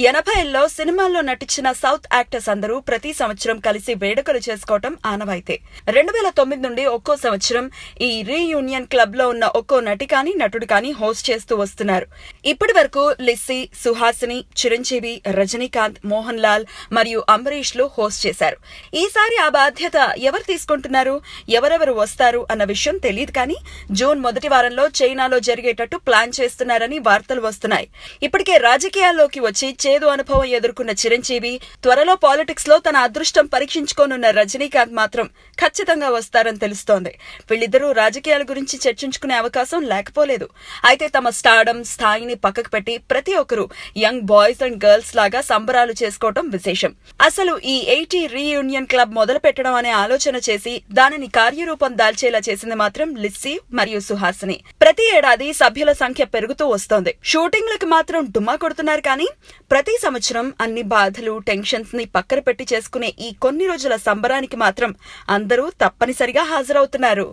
80ల్లో సినిమాల్లో నటించిన south actors అందరూ ప్రతి సంవత్సరం కలిసి వేడుకలు చేసుకోవటం ఆనవాయితీ. 2009 నుండి ఒక్కో సంవత్సరం ఈ రీయూనియన్ క్లబ్ లో ఉన్న ఒక్కో నటి కానీ నటుడు కానీ హోస్ట్ చేస్తూ వస్తున్నారు. ఇప్పటి వరకు లిస్సీ, సుహాసిని, చిరంజీవి, రజనీకాంత్, మోహన్ లాల్ మరియు అంబరీష్ లు హోస్ట్ చేశారు. ఈసారి ఆ బాధ్యత ఎవరు తీసుకుంటున్నారు, ఎవరెవరు వస్తారు అన్న విషయం తెలియదు కానీ జూన్ మొదటి వారంలో చైనాలో జరిగేటట్టు ప్లాన్ చేస్తున్నారని వార్తలు వస్తున్నాయి. ఇప్పటికే రాజకీయాల్లోకి వచ్చి చేదు అనుభవం ఎదుర్కొన్న చిరంజీవి త్వరలో పాలిటిక్స్ లో తన అదృష్టం పరీక్షించుకోనున్న రజనీకాంత్ మాత్రం ఖచ్చితంగా వస్తారని తెలుస్తోంది. వీళ్ళిద్దరూ రాజకీయాల గురించి చర్చించుకునే అవకాశం లేకపోలేదు. అయితే తమ స్టార్డమ్ స్థాయిని పక్కకు పెట్టి ప్రతి ఒక్కరూ యంగ్ బాయ్స్ అండ్ గర్ల్స్ లాగా సంబరాలు చేసుకోవటం విశేషం. అసలు ఈ 80 రీయూనియన్ క్లబ్ మొదలు పెట్టడం అనే ఆలోచన చేసి దానిని కార్యరూపం దాల్చేలా చేసింది మాత్రం లిస్సీ మరియు సుహాసిని. ప్రతి ఏడాది సభ్యుల సంఖ్య పెరుగుతూ వస్తోంది. షూటింగ్లకు మాత్రం డుమ్మా కొడుతున్నారు కానీ ప్రతి సంవత్సరం అన్ని బాధలు, టెన్షన్స్ ని పక్కన పెట్టి చేసుకునే ఈ కొన్ని రోజుల సంబరానికి మాత్రం అందరూ తప్పనిసరిగా హాజరవుతున్నారు.